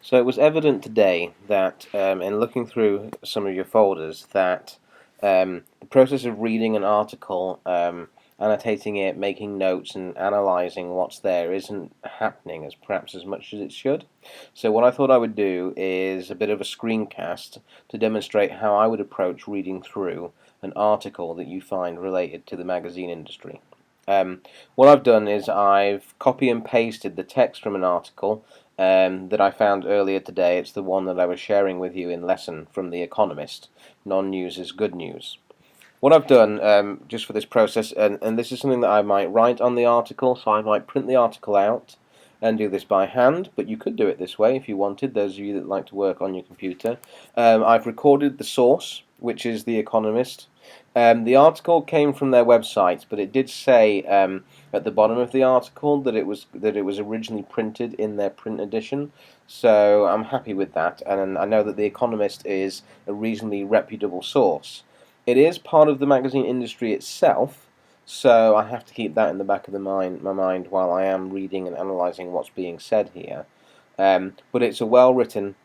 So it was evident today that in looking through some of your folders that the process of reading an article, annotating it, making notes and analysing what's there isn't happening as perhaps as much as it should. So what I thought I would do is a bit of a screencast to demonstrate how I would approach reading through an article that you find related to the magazine industry. What I've done is I've copy and pasted the text from an article that I found earlier today. It's the one that I was sharing with you in lesson from The Economist. Non-news is good news. What I've done just for this process, and this is something that I might write on the article, so I might print the article out and do this by hand, but you could do it this way if you wanted, those of you that like to work on your computer. I've recorded the source, which is The Economist. The article came from their website, but it did say at the bottom of the article that it was originally printed in their print edition. So I'm happy with that, and I know that The Economist is a reasonably reputable source. It is part of the magazine industry itself, so I have to keep that in the back of my mind while I am reading and analysing what's being said here. But it's a well-written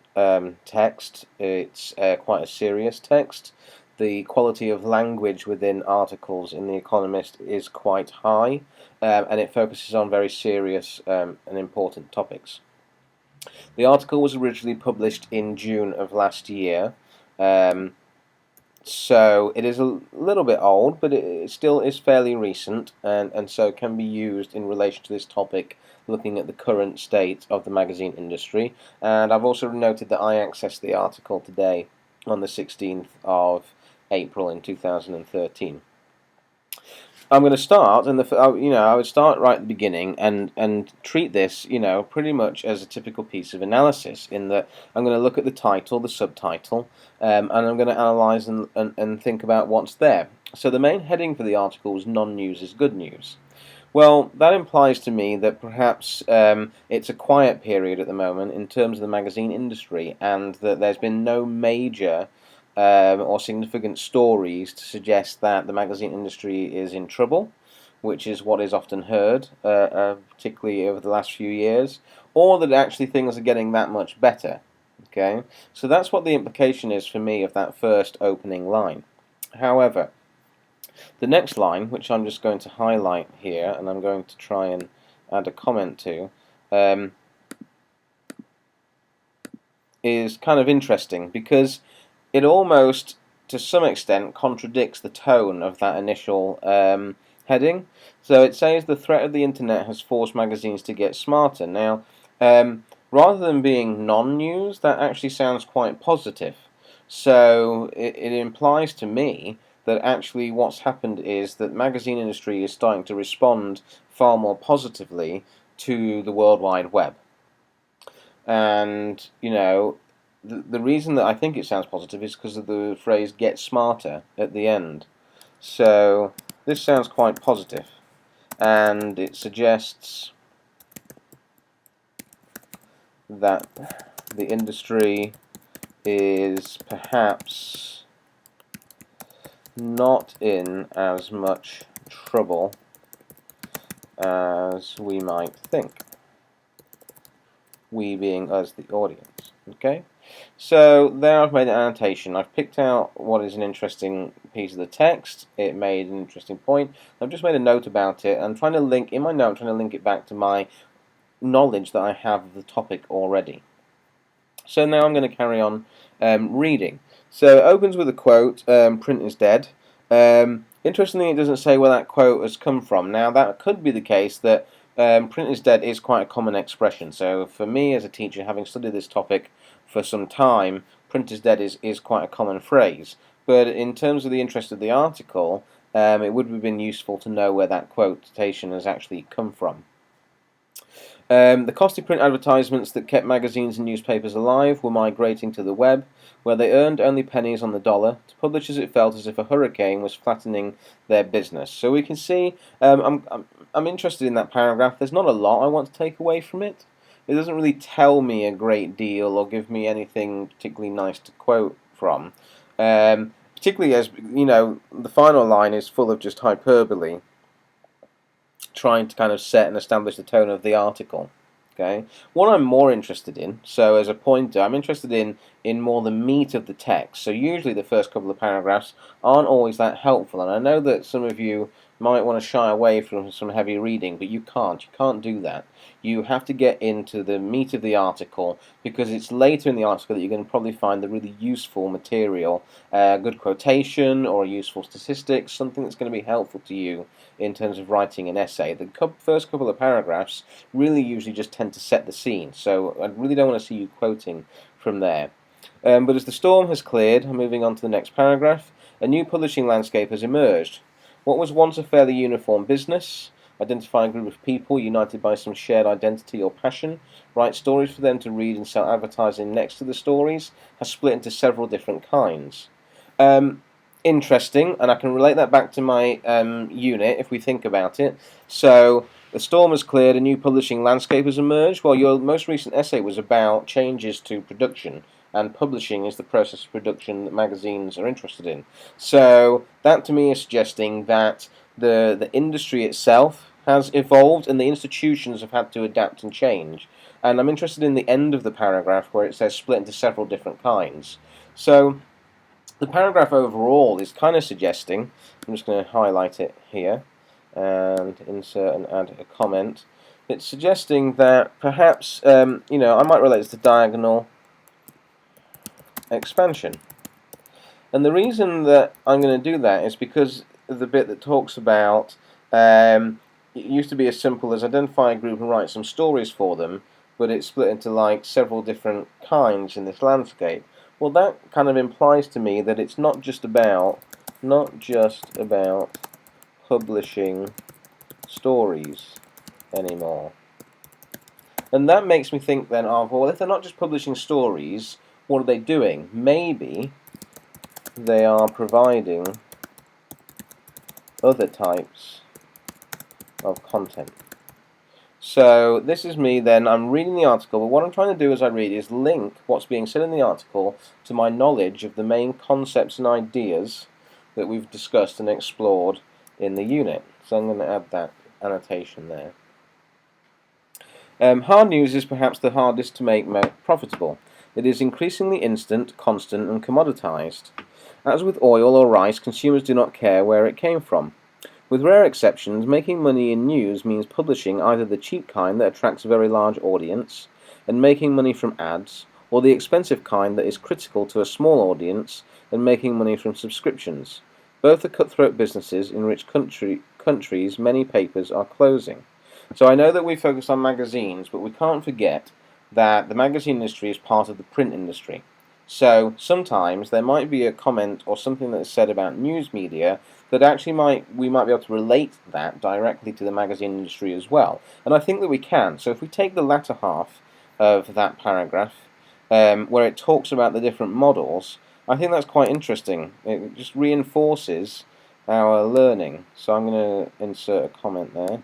text. It's quite a serious text. The quality of language within articles in The Economist is quite high, and it focuses on very serious and important topics. The article was originally published in June of last year, so it is a little bit old, but it still is fairly recent, and so can be used in relation to this topic, looking at the current state of the magazine industry. And I've also noted that I accessed the article today on the 16th of April in 2013. I'm going to start, and I would start right at the beginning and treat this, pretty much as a typical piece of analysis. In that, I'm going to look at the title, the subtitle, and I'm going to analyze and think about what's there. So the main heading for the article was "Non-news is good news." Well, that implies to me that perhaps it's a quiet period at the moment in terms of the magazine industry, and that there's been no major or significant stories to suggest that the magazine industry is in trouble, which is what is often heard, particularly over the last few years, or that actually things are getting that much better. Okay, so that's what the implication is for me of that first opening line. However, the next line, which I'm just going to highlight here, and I'm going to try and add a comment to, is kind of interesting because it almost, to some extent, contradicts the tone of that initial heading. So it says the threat of the internet has forced magazines to get smarter. Now, rather than being non-news, that actually sounds quite positive. So it implies to me that actually what's happened is that the magazine industry is starting to respond far more positively to the World Wide Web. And, the reason that I think it sounds positive is because of the phrase "get smarter" at the end. So this sounds quite positive, and it suggests that the industry is perhaps not in as much trouble as we might think. We being us, the audience. Okay? So there I've made an annotation. I've picked out what is an interesting piece of the text. It made an interesting point. I've just made a note about it. I'm trying to link, in my note, I'm trying to link it back to my knowledge that I have of the topic already. So now I'm going to carry on reading. So it opens with a quote, "Print is dead." Interestingly, it doesn't say where that quote has come from. Now that could be the case that print is dead is quite a common expression. So for me as a teacher, having studied this topic for some time, print is dead is quite a common phrase. But in terms of the interest of the article, it would have been useful to know where that quotation has actually come from. The costly print advertisements that kept magazines and newspapers alive were migrating to the web, where they earned only pennies on the dollar. To publishers it felt as if a hurricane was flattening their business. So we can see, I'm interested in that paragraph. There's not a lot I want to take away from it. It doesn't really tell me a great deal or give me anything particularly nice to quote from. Particularly as, the final line is full of just hyperbole, trying to kind of set and establish the tone of the article. Okay, what I'm more interested in, so as a pointer, I'm interested in more the meat of the text. So usually the first couple of paragraphs aren't always that helpful, and I know that some of you might want to shy away from some heavy reading, but you can't. You can't do that. You have to get into the meat of the article, because it's later in the article that you're going to probably find the really useful material, a good quotation or a useful statistics, something that's going to be helpful to you in terms of writing an essay. The first couple of paragraphs really usually just tend to set the scene, so I really don't want to see you quoting from there. But as the storm has cleared, moving on to the next paragraph, a new publishing landscape has emerged. What was once a fairly uniform business, identify a group of people united by some shared identity or passion, write stories for them to read and sell advertising next to the stories, has split into several different kinds. Interesting, and I can relate that back to my unit if we think about it. So, the storm has cleared, a new publishing landscape has emerged. Well, your most recent essay was about changes to production, and publishing is the process of production that magazines are interested in. So, that to me is suggesting that the industry itself has evolved and the institutions have had to adapt and change. And I'm interested in the end of the paragraph where it says split into several different kinds. So, the paragraph overall is kind of suggesting, I'm just going to highlight it here and insert and add a comment. It's suggesting that perhaps, I might relate this to diagonal expansion. And the reason that I'm going to do that is because of the bit that talks about, it used to be as simple as identify a group and write some stories for them, but it's split into like several different kinds in this landscape. Well, that kind of implies to me that it's not just about publishing stories anymore. And that makes me think then of, well, if they're not just publishing stories, what are they doing? Maybe they are providing other types of content. So this is me then, I'm reading the article, but what I'm trying to do as I read is link what's being said in the article to my knowledge of the main concepts and ideas that we've discussed and explored in the unit. So I'm going to add that annotation there. Hard news is perhaps the hardest to make profitable. It is increasingly instant, constant, and commoditized. As with oil or rice, consumers do not care where it came from. With rare exceptions, making money in news means publishing either the cheap kind that attracts a very large audience and making money from ads, or the expensive kind that is critical to a small audience and making money from subscriptions. Both are cutthroat businesses in which countries many papers are closing. So I know that we focus on magazines, but we can't forget that the magazine industry is part of the print industry. So sometimes there might be a comment or something that is said about news media that actually we might be able to relate that directly to the magazine industry as well. And I think that we can. So if we take the latter half of that paragraph, where it talks about the different models, I think that's quite interesting. It just reinforces our learning. So I'm going to insert a comment there.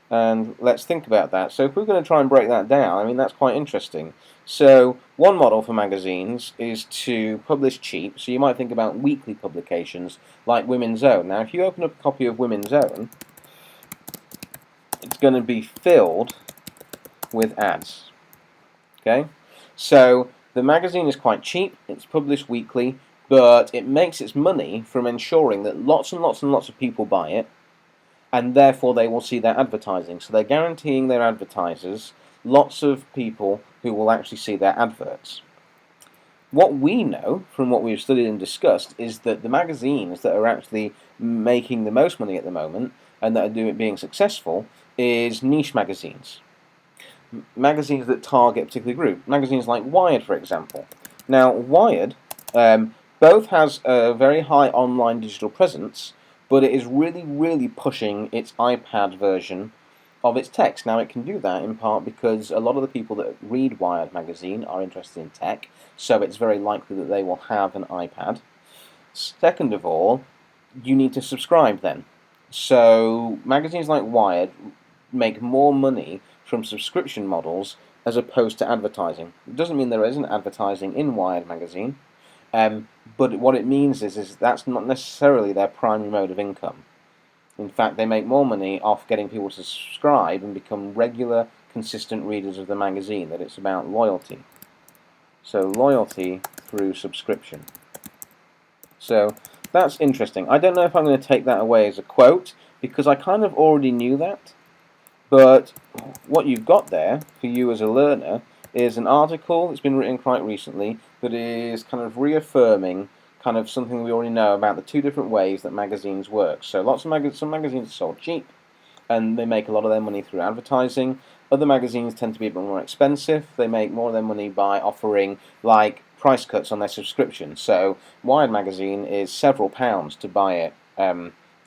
And let's think about that. So if we're going to try and break that down, I mean, that's quite interesting. So one model for magazines is to publish cheap. So you might think about weekly publications like Women's Own. Now, if you open up a copy of Women's Own, it's going to be filled with ads. Okay? So the magazine is quite cheap. It's published weekly, but it makes its money from ensuring that lots and lots and lots of people buy it, and therefore they will see their advertising. So they're guaranteeing their advertisers lots of people who will actually see their adverts. What we know from what we've studied and discussed is that the magazines that are actually making the most money at the moment and that are being successful is niche magazines. Magazines that target a particular group. Magazines like Wired, for example. Now, Wired both has a very high online digital presence, but it is really, really pushing its iPad version of its text. Now, it can do that in part because a lot of the people that read Wired magazine are interested in tech, so it's very likely that they will have an iPad. Second of all, you need to subscribe then. So, magazines like Wired make more money from subscription models as opposed to advertising. It doesn't mean there isn't advertising in Wired magazine, but what it means is that's not necessarily their primary mode of income. In fact, they make more money off getting people to subscribe and become regular consistent readers of the magazine, that it's about loyalty. So loyalty through subscription. So that's interesting. I don't know if I'm going to take that away as a quote, because I kind of already knew that. But what you've got there for you as a learner is an article that's been written quite recently that is kind of reaffirming kind of something we already know about the two different ways that magazines work. So some magazines are sold cheap, and they make a lot of their money through advertising. Other magazines tend to be a bit more expensive. They make more of their money by offering like price cuts on their subscription. So Wired magazine is several pounds to buy it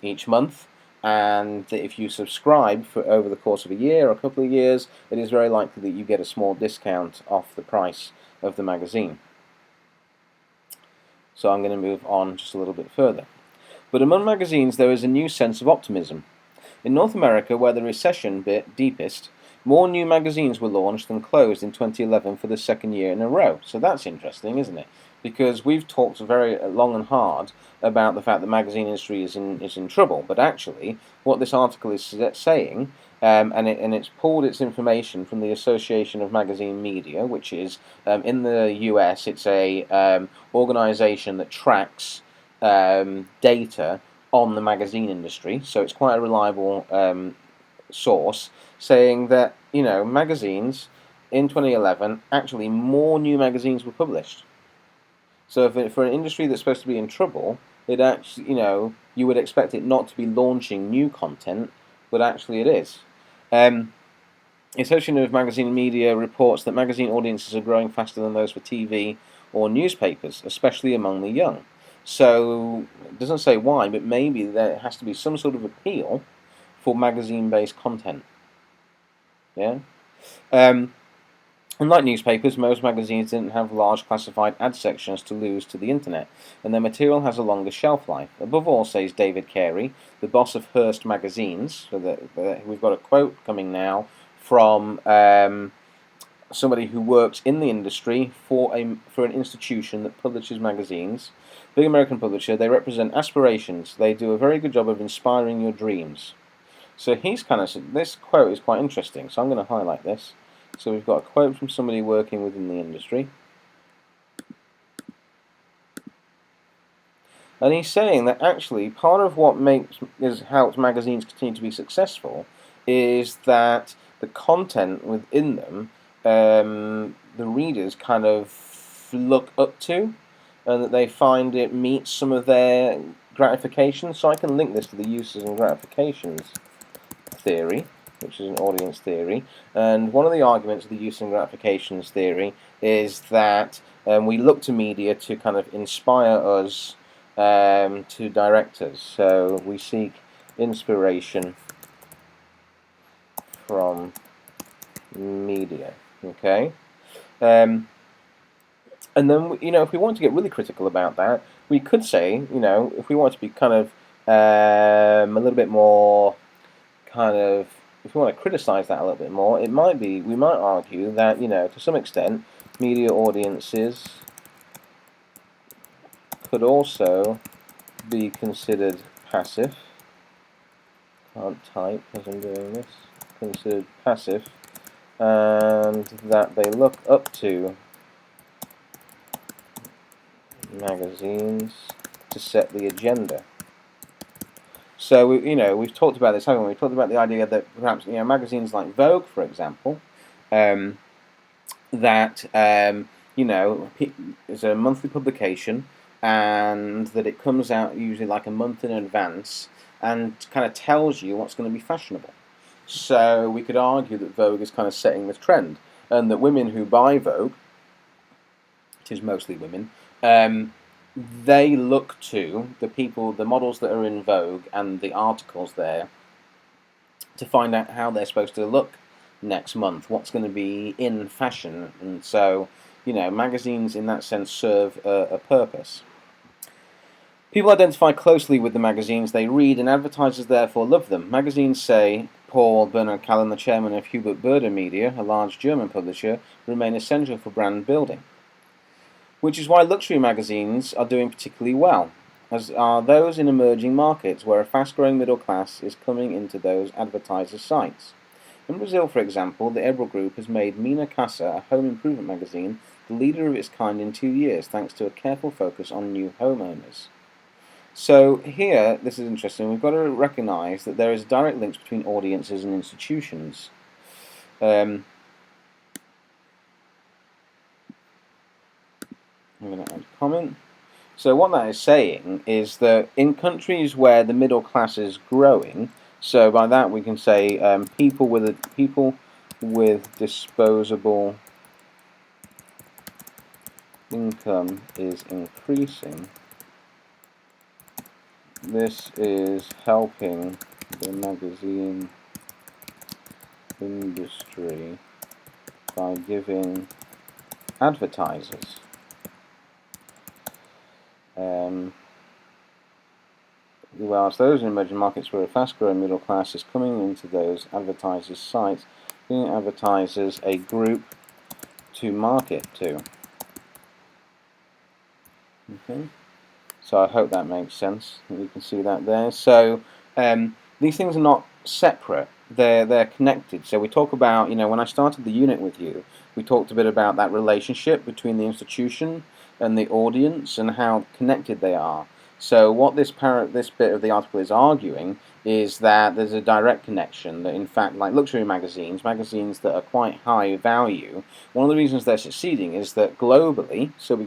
each month, and if you subscribe for over the course of a year or a couple of years, it is very likely that you get a small discount off the price of the magazine. So I'm going to move on just a little bit further. But among magazines there is a new sense of optimism. In North America, where the recession bit deepest, more new magazines were launched than closed in 2011 for the second year in a row. So that's interesting, isn't it? Because we've talked very long and hard about the fact that the magazine industry is in trouble. But actually, what this article is saying, and it's pulled its information from the Association of Magazine Media, which is in the US, it's a organization that tracks data on the magazine industry, so it's quite a reliable source, saying that magazines in 2011, actually more new magazines were published. So for an industry that's supposed to be in trouble, it actually you would expect it not to be launching new content, but actually it is. The Association of Magazine Media reports that magazine audiences are growing faster than those for TV or newspapers, especially among the young. So it doesn't say why, but maybe there has to be some sort of appeal for magazine-based content. Yeah. Unlike newspapers, most magazines didn't have large classified ad sections to lose to the internet, and their material has a longer shelf life. Above all, says David Carey, the boss of Hearst Magazines. So we've got a quote coming now from somebody who works in the industry for an institution that publishes magazines. Big American publisher. They represent aspirations. They do a very good job of inspiring your dreams. So this quote is quite interesting. So I'm going to highlight this. So we've got a quote from somebody working within the industry. And he's saying that actually part of what helps magazines continue to be successful is that the content within them, the readers kind of look up to, and that they find it meets some of their gratification. So I can link this to the uses and gratifications theory, which is an audience theory. And one of the arguments of the use and gratifications theory is that we look to media to kind of inspire us, to direct us. So we seek inspiration from media. Okay. And then, if we want to get really critical about that, we could say, if we want to be kind of a little bit more if we want to criticize that a little bit more, we might argue that, to some extent, media audiences could also be considered passive. Can't type as I'm doing this. Considered passive, and that they look up to magazines to set the agenda. So we've talked about this, haven't we? We've talked about the idea that perhaps magazines like Vogue, for example, that is a monthly publication, and that it comes out usually like a month in advance, and kind of tells you what's going to be fashionable. So we could argue that Vogue is kind of setting the trend, and that women who buy Vogue, it is mostly women, they look to the models that are in Vogue and the articles there to find out how they're supposed to look next month, what's going to be in fashion. And so, magazines in that sense serve a purpose. People identify closely with the magazines they read, and advertisers therefore love them. Magazines, say Paul Bernhard Callen, the chairman of Hubert Burda Media, a large German publisher, remain essential for brand building. Which is why luxury magazines are doing particularly well, as are those in emerging markets where a fast-growing middle class is coming into those advertisers' sites. In Brazil, for example, the Ebro Group has made Minha Casa, a home improvement magazine, the leader of its kind in 2 years, thanks to a careful focus on new homeowners. So here, this is interesting, we've got to recognise that there is direct links between audiences and institutions. I'm going to add a comment. So what that is saying is that in countries where the middle class is growing, so by that we can say people with disposable income is increasing. This is helping the magazine industry by giving advertisers whilst those in emerging markets where a fast-growing middle class is coming into those advertisers' sites, giving advertisers a group to market to. Okay, so I hope that makes sense. You can see that there. So these things are not separate; they're connected. So we talk about, when I started the unit with you, we talked a bit about that relationship between the institution and the audience and how connected they are. So what this bit of the article is arguing is that there's a direct connection, that in fact, like luxury magazines that are quite high value, one of the reasons they're succeeding is that globally, so we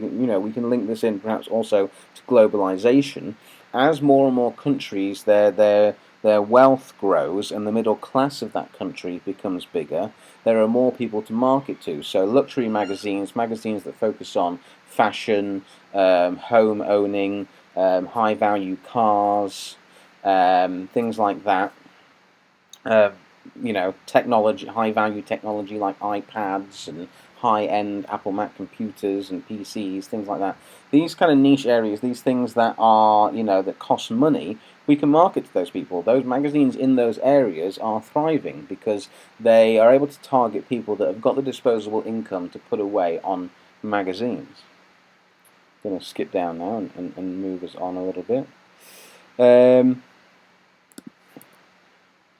can link this in perhaps also to globalization, as more and more countries their wealth grows and the middle class of that country becomes bigger, there are more people to market to. So luxury magazines that focus on fashion, home owning, high value cars, things like that. Technology, high value technology like iPads and high end Apple Mac computers and PCs, things like that. These kind of niche areas, these things that are, that cost money, we can market to those people. Those magazines in those areas are thriving because they are able to target people that have got the disposable income to put away on magazines. I'm going to skip down now and move us on a little bit.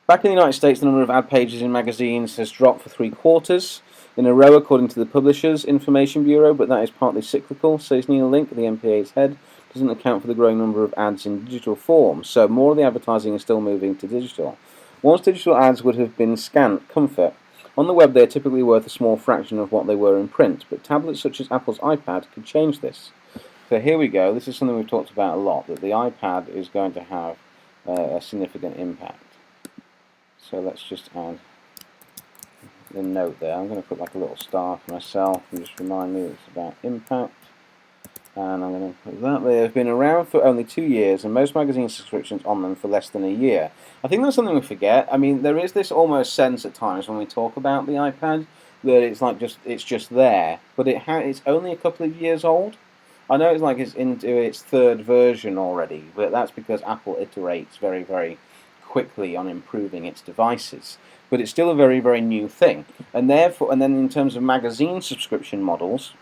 Back in the United States, the number of ad pages in magazines has dropped for 3 quarters in a row, according to the Publishers Information Bureau, but that is partly cyclical, says Neil Link, the MPA's head. Doesn't account for the growing number of ads in digital form, so more of the advertising is still moving to digital. Once digital ads would have been scant comfort. On the web they are typically worth a small fraction of what they were in print, but tablets such as Apple's iPad could change this. So here we go, this is something we've talked about a lot, that the iPad is going to have a significant impact. So let's just add the note there. I'm going to put like a little star for myself and just remind me it's about impact. And I'm going to put that there. They've been around for only 2 years and most magazine subscriptions on them for less than a year. I think that's something we forget. I mean, there is this almost sense at times when we talk about the iPad that it's like it's just there, but it's only a couple of years old. I know it's into its 3rd version already, but that's because Apple iterates very, very quickly on improving its devices. But it's still a very, very new thing. And then in terms of magazine subscription models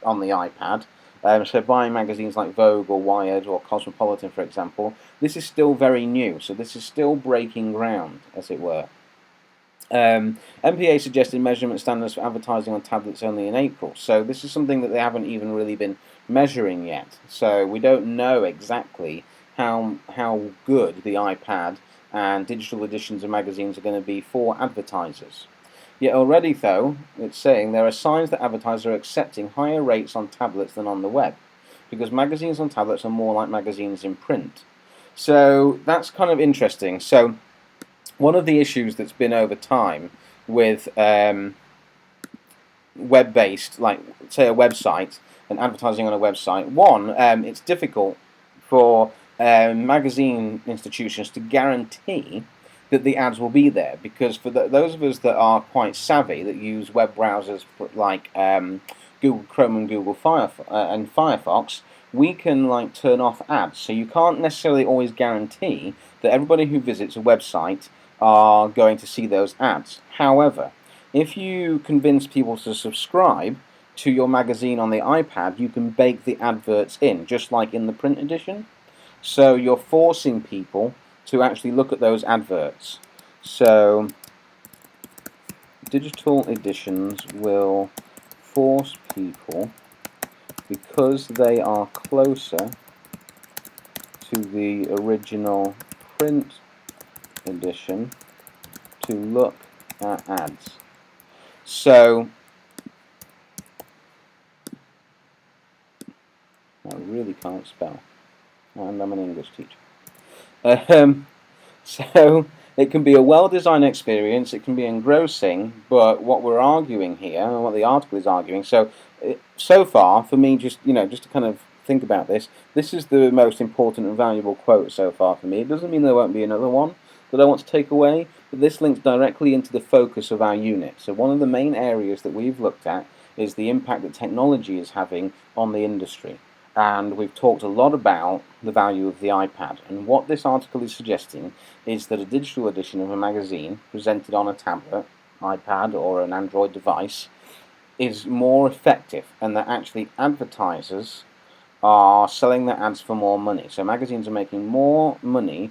on the iPad, so buying magazines like Vogue or Wired or Cosmopolitan, for example, this is still very new. So this is still breaking ground, as it were. MPA suggested measurement standards for advertising on tablets only in April. So this is something that they haven't even really been measuring yet. So we don't know exactly how good the iPad and digital editions of magazines are going to be for advertisers. Yet already, though, it's saying there are signs that advertisers are accepting higher rates on tablets than on the web, because magazines on tablets are more like magazines in print. So that's kind of interesting. So one of the issues that's been over time with web-based, like say a website and advertising on a website, it's difficult for magazine institutions to guarantee that the ads will be there, because for those of us that are quite savvy, that use web browsers like Google Chrome and Google Firefox, we can turn off ads. So you can't necessarily always guarantee that everybody who visits a website are going to see those ads. However, if you convince people to subscribe to your magazine on the iPad, you can bake the adverts in, just like in the print edition. So you're forcing people to actually look at those adverts. So digital editions will force people, because they are closer to the original print edition, to look at ads. So I really can't spell, and I'm an English teacher. So it can be a well-designed experience, it can be engrossing, but what we're arguing here, and what the article is arguing, so far, for me, just to kind of think about this is the most important and valuable quote so far for me. It doesn't mean there won't be another one that I want to take away, but this links directly into the focus of our unit. So one of the main areas that we've looked at is the impact that technology is having on the industry. And we've talked a lot about the value of the iPad. And what this article is suggesting is that a digital edition of a magazine presented on a tablet, iPad, or an Android device is more effective, and that actually advertisers are selling their ads for more money. So magazines are making more money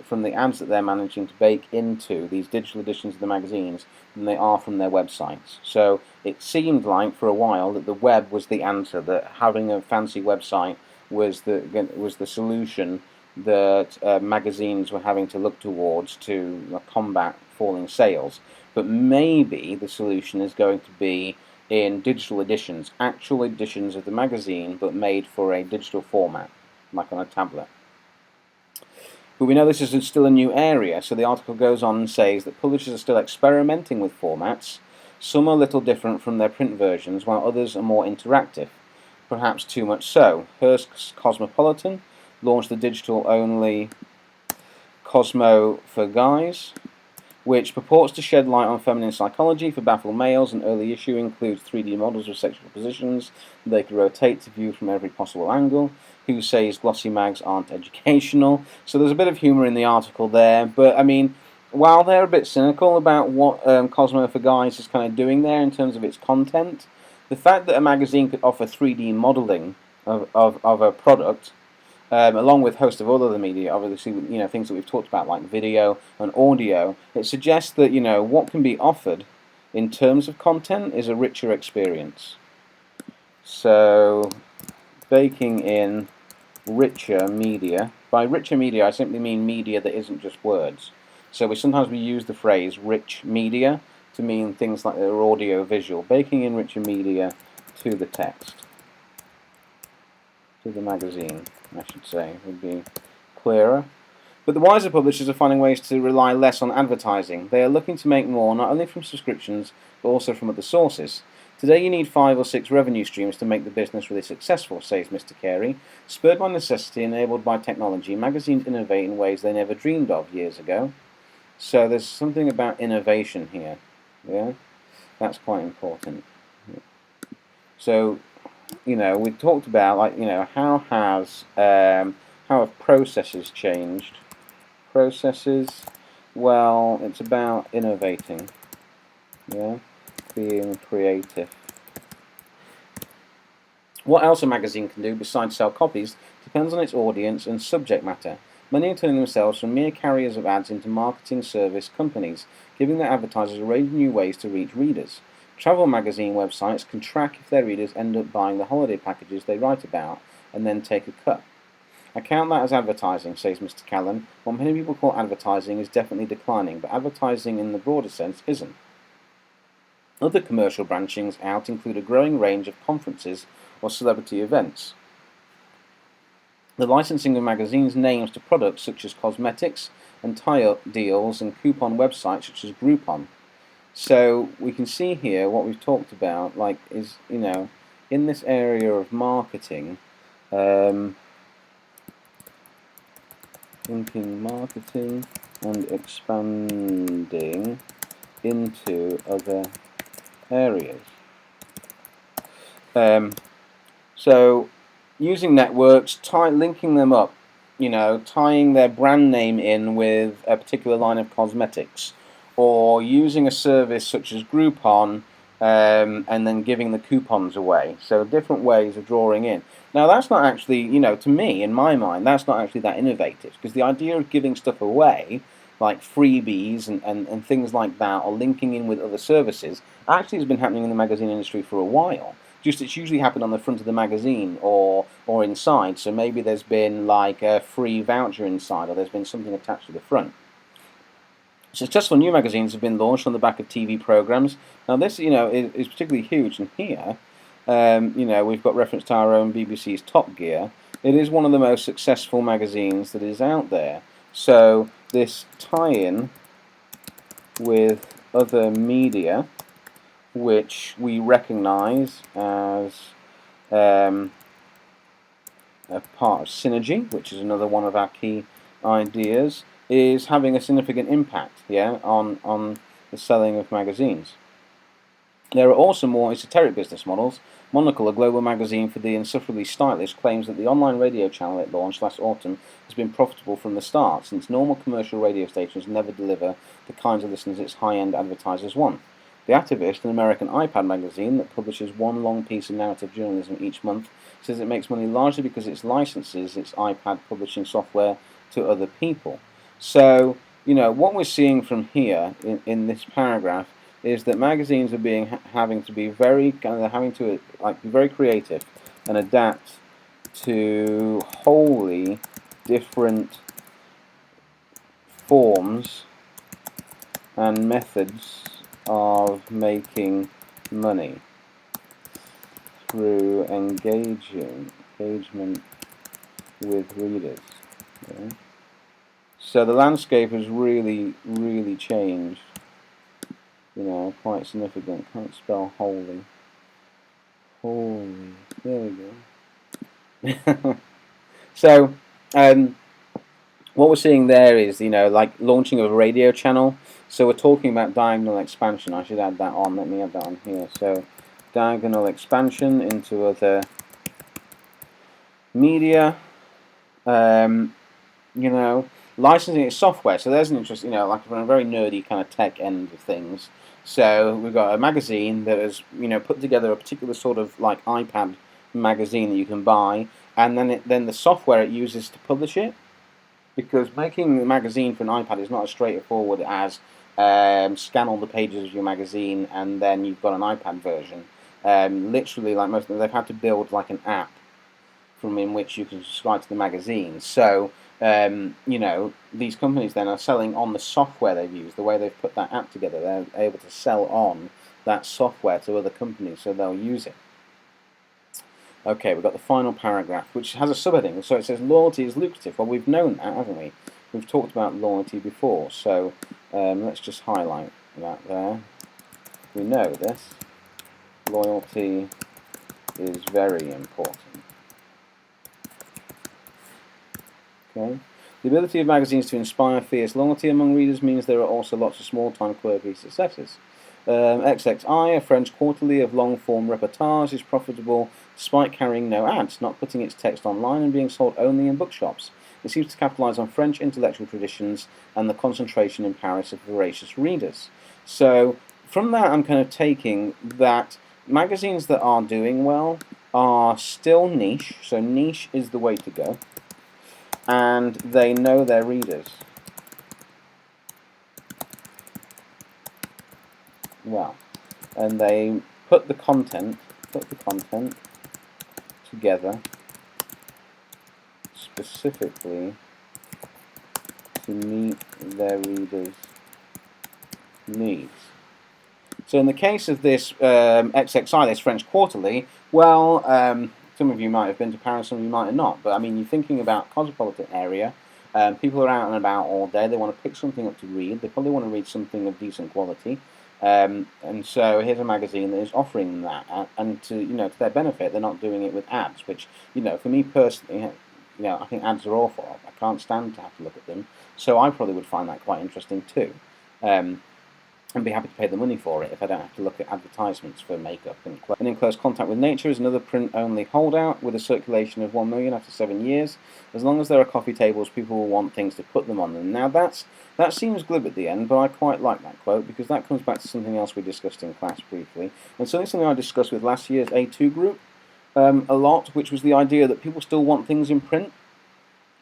from the ads that they're managing to bake into these digital editions of the magazines than they are from their websites. So it seemed like for a while that the web was the answer, that having a fancy website was the solution that magazines were having to look towards to combat falling sales. But maybe the solution is going to be in digital editions, actual editions of the magazine, but made for a digital format, like on a tablet. But we know this is still a new area, so the article goes on and says that publishers are still experimenting with formats. Some are a little different from their print versions, while others are more interactive, perhaps too much so. Hearst Cosmopolitan launched the digital-only Cosmo for Guys, which purports to shed light on feminine psychology for baffled males. An early issue includes 3D models of sexual positions they could rotate to view from every possible angle. Who says glossy mags aren't educational? So there's a bit of humour in the article there, but I mean, while they're a bit cynical about what Cosmo for Guys is kind of doing there in terms of its content, the fact that a magazine could offer 3D modelling of a product, along with a host of other media, obviously, things that we've talked about like video and audio, it suggests that what can be offered in terms of content is a richer experience. So, baking in richer media. By richer media, I simply mean media that isn't just words. So sometimes we use the phrase rich media to mean things like they're audio visual. Baking in richer media to the text, to the magazine, I should say, would be clearer. But the wiser publishers are finding ways to rely less on advertising. They are looking to make more, not only from subscriptions, but also from other sources. Today you need 5 or 6 revenue streams to make the business really successful, says Mr. Carey. Spurred by necessity, enabled by technology, magazines innovate in ways they never dreamed of years ago. So there's something about innovation here. Yeah, that's quite important. So, we talked about how have processes changed? Processes, well, it's about innovating. Yeah. Being creative. What else a magazine can do besides sell copies depends on its audience and subject matter. Many are turning themselves from mere carriers of ads into marketing service companies, giving their advertisers a range of new ways to reach readers. Travel magazine websites can track if their readers end up buying the holiday packages they write about and then take a cut. I count that as advertising, says Mr. Callan. What many people call advertising is definitely declining, but advertising in the broader sense isn't. Other commercial branchings out include a growing range of conferences or celebrity events. The licensing of magazines' names to products such as cosmetics and tie-up deals and coupon websites such as Groupon. So we can see here what we've talked about, is in this area of marketing, thinking marketing and expanding into other areas. So using networks, linking them up, tying their brand name in with a particular line of cosmetics, or using a service such as Groupon and then giving the coupons away. So different ways of drawing in. Now that's not actually, to me, in my mind, that's not actually that innovative, because the idea of giving stuff away like freebies and things like that, or linking in with other services, actually has been happening in the magazine industry for a while. Just it's usually happened on the front of the magazine or inside. So maybe there's been like a free voucher inside, or there's been something attached to the front. Successful new magazines have been launched on the back of TV programs. Now this, is particularly huge. And here, we've got reference to our own BBC's Top Gear. It is one of the most successful magazines that is out there. So this tie-in with other media, which we recognise as a part of synergy, which is another one of our key ideas, is having a significant impact, on the selling of magazines. There are also more esoteric business models. Monocle, a global magazine for the insufferably stylish, claims that the online radio channel it launched last autumn has been profitable from the start, since normal commercial radio stations never deliver the kinds of listeners its high-end advertisers want. The Activist, an American iPad magazine that publishes one long piece of narrative journalism each month, says it makes money largely because it licenses its iPad publishing software to other people. So, what we're seeing from here in this paragraph is that magazines are having to be very creative and adapt to wholly different forms and methods of making money through engagement with readers. Okay? So the landscape has really, really changed. Quite significant. Can't spell wholly. Holy. There we go. So, what we're seeing there is, like launching of a radio channel. So we're talking about diagonal expansion. I should add that on. Let me add that on here. So, diagonal expansion into other media. Licensing its software. So there's an interest, like from a very nerdy kind of tech end of things. So we've got a magazine that has, put together a particular sort of like iPad magazine that you can buy, and then the software it uses to publish it. Because making the magazine for an iPad is not as straightforward as scan all the pages of your magazine and then you've got an iPad version. Literally, like most of them, they've had to build like an app from in which you can subscribe to the magazine. So, these companies then are selling on the software they've used, the way they've put that app together. They're able to sell on that software to other companies, so they'll use it. Okay, we've got the final paragraph, which has a subheading. So it says loyalty is lucrative. Well, we've known that, haven't we? We've talked about loyalty before, so let's just highlight that there. We know this. Loyalty is very important. Okay. The ability of magazines to inspire fierce loyalty among readers means there are also lots of small-time quirky successes. XXI, a French quarterly of long-form reportage, is profitable despite carrying no ads, not putting its text online and being sold only in bookshops. It seems to capitalise on French intellectual traditions and the concentration in Paris of voracious readers. So from that I'm kind of taking that magazines that are doing well are still niche, so niche is the way to go, and they know their readers well, and they put the content together specifically to meet their readers' needs. So in the case of this XXI, this French quarterly, well, some of you might have been to Paris, some of you might have not, but I mean, you're thinking about cosmopolitan area, people are out and about all day, they want to pick something up to read, they probably want to read something of decent quality, and so here's a magazine that is offering them that, and to their benefit, they're not doing it with ads, which, for me personally, I think ads are awful. I can't stand to have to look at them, so I probably would find that quite interesting too. And be happy to pay the money for it if I don't have to look at advertisements for makeup and clothes. And in close contact with nature is another print-only holdout with a circulation of 1 million after 7 years. As long as there are coffee tables, people will want things to put them on them. Now that seems glib at the end, but I quite like that quote because that comes back to something else we discussed in class briefly, and something I discussed with last year's A2 group a lot, which was the idea that people still want things in print.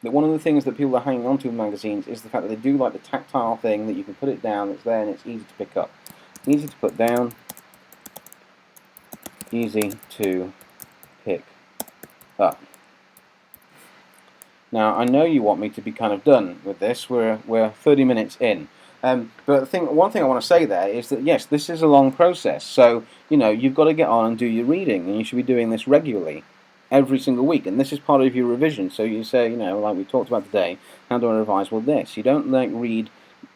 that one of the things that people are hanging on to in magazines is the fact that they do like the tactile thing, that you can put it down, it's there, and it's easy to pick up. Easy to put down, easy to pick up. Now, I know you want me to be kind of done with this. We're 30 minutes in. But one thing I want to say there is that, yes, this is a long process. So, you've got to get on and do your reading, and you should be doing this regularly, every single week. And this is part of your revision. So you say, like we talked about today, how do I revise? Well, this. You don't, read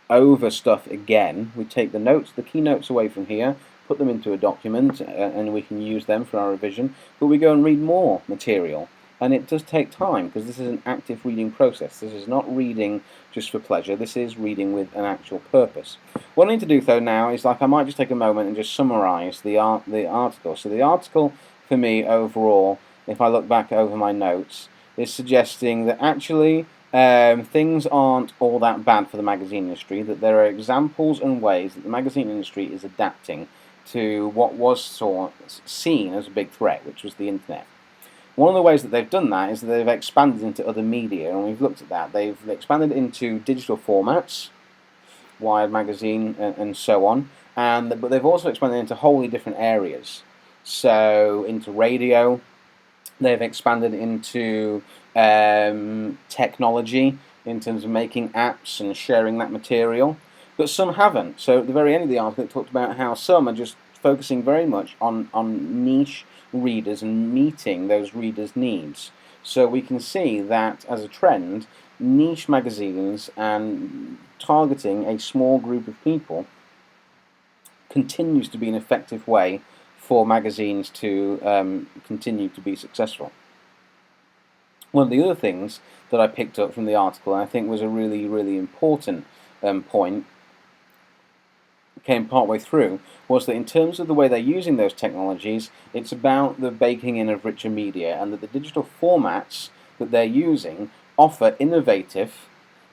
over stuff again. We take the notes, the key notes away from here, put them into a document, and we can use them for our revision. But we go and read more material. And it does take time, because this is an active reading process. This is not reading just for pleasure. This is reading with an actual purpose. What I need to do, though, now is I might just take a moment and just summarize the article. So the article, for me, overall, if I look back over my notes, is suggesting that actually things aren't all that bad for the magazine industry, that there are examples and ways that the magazine industry is adapting to what was seen as a big threat, which was the internet. One of the ways that they've done that is that they've expanded into other media, and we've looked at that. They've expanded into digital formats, Wired magazine, and so on, but they've also expanded into wholly different areas. So into radio, they've expanded into technology in terms of making apps and sharing that material, but some haven't. So at the very end of the article, it talked about how some are just focusing very much on niche readers and meeting those readers' needs. So we can see that as a trend, niche magazines and targeting a small group of people continues to be an effective way for magazines to continue to be successful. One of the other things that I picked up from the article, and I think was a really, really important point, came partway through, was that in terms of the way they're using those technologies, it's about the baking in of richer media, and that the digital formats that they're using offer innovative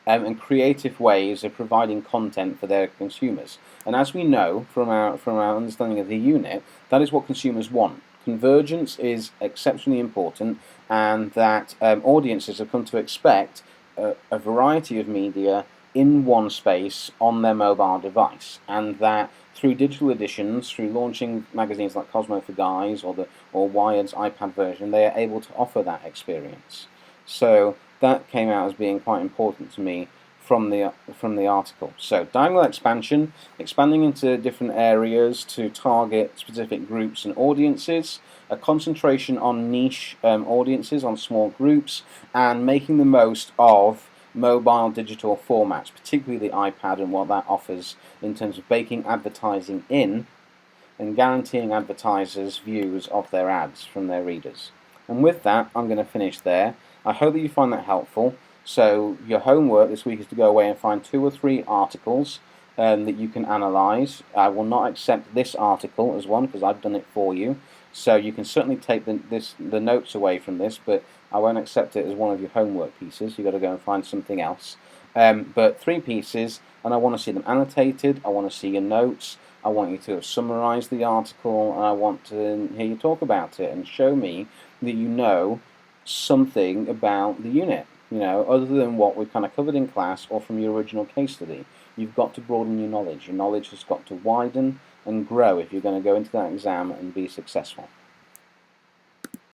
and creative ways of providing content for their consumers. And as we know from our understanding of the unit, that is what consumers want. Convergence is exceptionally important, and that audiences have come to expect a variety of media in one space on their mobile device, and that through digital editions, through launching magazines like Cosmo for Guys or Wired's iPad version, they are able to offer that experience. So that came out as being quite important to me from the article. So diagonal expansion, expanding into different areas to target specific groups and audiences, a concentration on niche audiences, on small groups, and making the most of mobile digital formats, particularly the iPad and what that offers in terms of baking advertising in and guaranteeing advertisers views of their ads from their readers. And with that, I'm going to finish there. I hope that you find that helpful. So your homework this week is to go away and find 2 or 3 articles that you can analyse. I will not accept this article as one because I've done it for you. So you can certainly take the notes away from this, but I won't accept it as one of your homework pieces. You've got to go and find something else. But 3 pieces, and I want to see them annotated. I want to see your notes. I want you to have summarised the article, and I want to hear you talk about it and show me that you know something about the unit, other than what we've kind of covered in class or from your original case study. You've got to broaden your knowledge. Your knowledge has got to widen and grow if you're going to go into that exam and be successful.